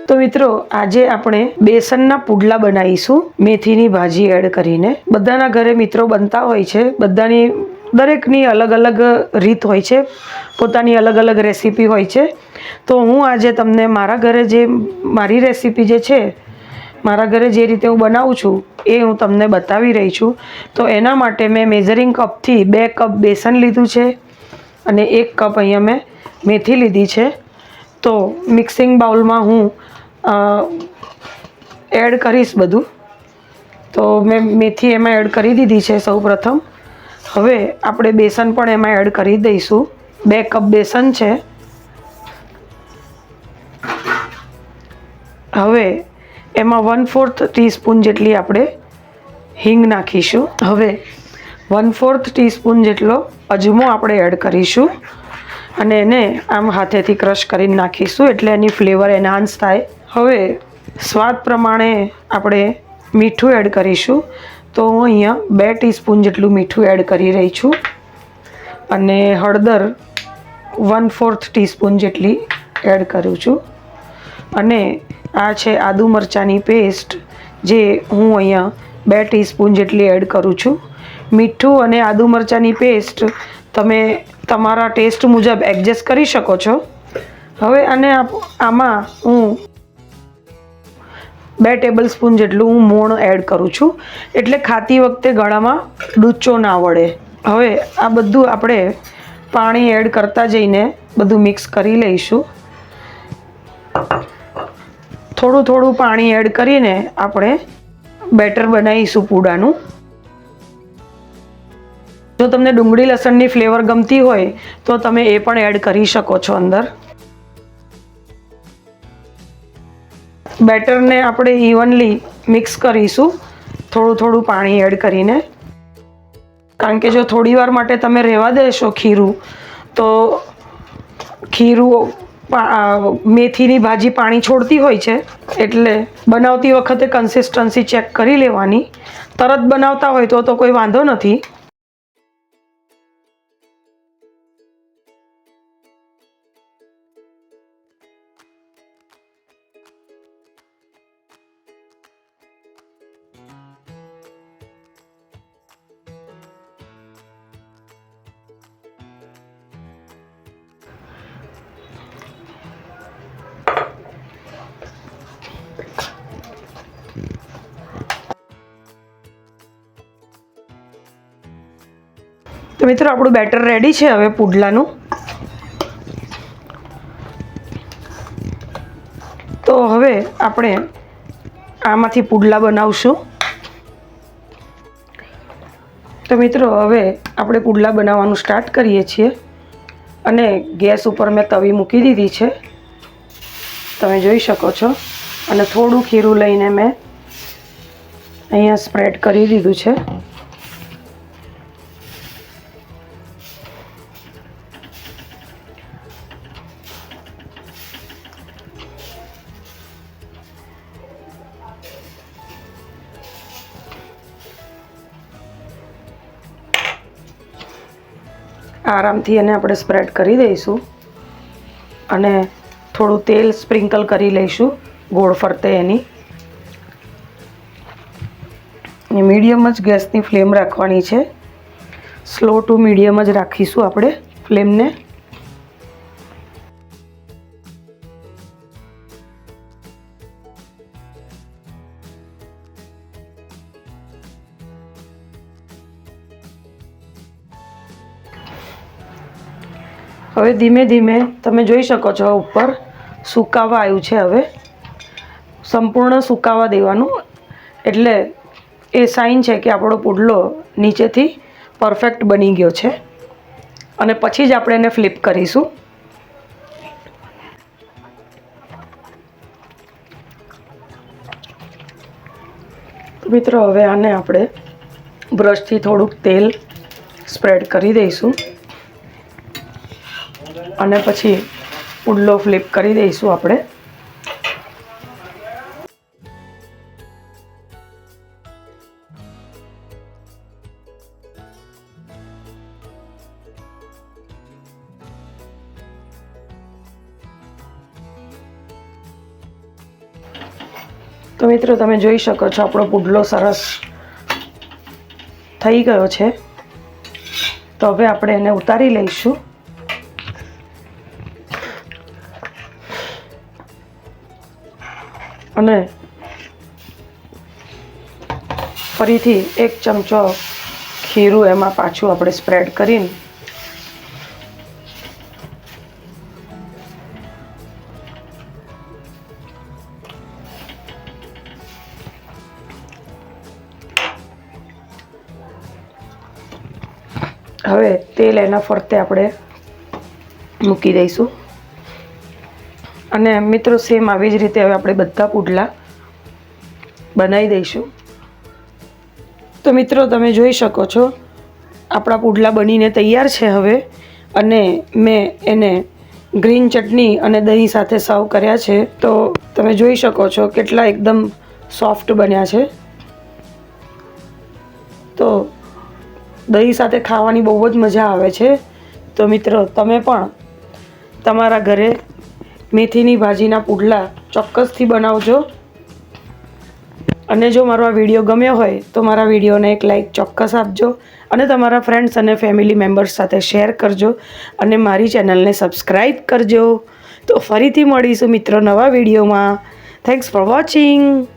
તો મિત્રો આજે આપણે બેસનના પુડલા બનાવીશું મેથીની ભાજી એડ કરીને. બધાના ઘરે મિત્રો બનતા હોય છે, દરેકની અલગ અલગ રીત હોય છે, પોતાની અલગ અલગ રેસીપી હોય છે. તો હું આજે તમને મારા ઘરે મારી રેસીપી જે છે, મારા ઘરે જે રીતે હું બનાવું છું એ હું તમને બતાવી રહી છું. તો એના માટે મેં મેઝરિંગ કપથી 2 કપ બેસન લીધું છે અને 1 કપ અહીંયા મેં મેથી લીધી છે. તો મિક્સિંગ બાઉલમાં હું એડ કરીશ બધું. તો મેં મેથી એમાં એડ કરી દીધી છે સૌપ્રથમ. હવે આપણે બેસન પણ એમાં એડ કરી દઈશું. 2 કપ બેસન છે. હવે એમાં 1/4 ટીસ્પૂન જેટલી આપણે હિંગ નાખીશું. હવે 1/4 ટીસ્પૂન જેટલો અજમો આપણે એડ કરીશું અને એને આમ હાથેથી ક્રશ કરીને નાખીશું એટલે એની ફ્લેવર એનહાન્સ થાય. હવે સ્વાદ પ્રમાણે આપણે મીઠું એડ કરીશું. તો હું અહીંયા 2 ટીસ્પૂન જેટલું મીઠું એડ કરી રહી છું અને હળદર 1/4 ટીસ્પૂન જેટલી એડ કરું છું. અને આ છે આદુ મરચાંની પેસ્ટ, જે હું અહીંયા 2 ટીસ્પૂન જેટલી એડ કરું છું. મીઠું અને આદુ મરચાંની પેસ્ટ તમે તમારા ટેસ્ટ મુજબ એડજસ્ટ કરી શકો છો. હવે આમાં હું 2 ટેબલસ્પૂન જેટલું હું મોણ એડ કરું છું એટલે ખાતી વખતે ગળામાં ડૂચો ના વળે. હવે આ બધું આપણે પાણી એડ કરતા જઈને બધું મિક્સ કરી લઈશું. થોડું પાણી એડ કરીને આપણે બેટર બનાવીશું પૂડાનું. જો તમને ડુંગળી લસણની ફ્લેવર ગમતી હોય તો તમે એ પણ એડ કરી શકો છો અંદર. બેટરને આપણે ઇવનલી મિક્સ કરીશું થોડું પાણી એડ કરીને. કારણ કે જો થોડી વાર માટે તમે રહેવા દેશો ખીરું, તો મેથીની ભાજી પાણી છોડતી હોય છે, એટલે બનાવતી વખતે કન્સિસ્ટન્સી ચેક કરી લેવાની. તરત બનાવતા હોય તો કોઈ વાંધો નથી. તો મિત્રો આપણું બેટર રેડી છે હવે પુડલાનું. તો હવે આપણે આમાંથી પુડલા બનાવશું. તો મિત્રો હવે આપણે પુડલા બનાવવાનું સ્ટાર્ટ કરીએ છીએ. અને ગેસ ઉપર મેં તવી મૂકી દીધી છે, તમે જોઈ શકો છો. અને થોડું ખીરું લઈને મેં અહીંયા સ્પ્રેડ કરી દીધું છે. આરામથી એને આપણે સ્પ્રેડ કરી દઈશું અને થોડું તેલ સ્પ્રિંકલ કરી લઈશું ગોળ ફરતે એની. મીડિયમ જ ગેસની ફ્લેમ રાખવાની છે. સ્લો ટુ મીડિયમ જ રાખીશું આપણે ફ્લેમને. હવે ધીમે ધીમે તમે જોઈ શકો છો ઉપર સુકાવા આવ્યું છે. હવે સંપૂર્ણ સુકાવા દેવાનું, એટલે એ સાઇન છે કે આપણો પુડલો નીચેથી પરફેક્ટ બની ગયો છે. અને પછી જ આપણે એને ફ્લિપ કરીશું. મિત્રો હવે આને આપણે બ્રશથી થોડુંક તેલ સ્પ્રેડ કરી દઈશું અને પછી પુડલો ફ્લિપ કરી દઈશું આપણે. તો મિત્રો તમે જોઈ શકો છો આપણો પુડલો સરસ થઈ ગયો છે. તો હવે આપણે એને ઉતારી લઈશું. અને ફરીથી 1 ચમચો ખીરું એમાં પાછું આપણે સ્પ્રેડ કરીને હવે તેલ એના ફરતે આપણે મૂકી દઈશું. અને મિત્રો સેમ આવી જ રીતે હવે આપણે બધા પુડલા બનાવી દઈશું. તો મિત્રો તમે જોઈ શકો છો આપણા પુડલા બનીને તૈયાર છે હવે. અને મેં એને ગ્રીન ચટણી અને દહીં સાથે સર્વ કર્યા છે. તો તમે જોઈ શકો છો કેટલા એકદમ સોફ્ટ બન્યા છે. તો દહીં સાથે ખાવાની બહુ જ મજા આવે છે. તો મિત્રો તમે પણ તમારા ઘરે મેથીની ભાજીના પુડલા ચોક્કસથી બનાવજો. અને જો મારો આ વિડીયો ગમ્યો હોય તો મારા વિડીયોને એક લાઈક ચોક્કસ આપજો. અને તમારા ફ્રેન્ડ્સ અને ફેમિલી મેમ્બર્સ સાથે શેર કરજો. અને મારી ચેનલને સબસ્ક્રાઈબ કરજો. તો ફરીથી મળીશું મિત્રો નવા વિડીયોમાં. Thanks for watching.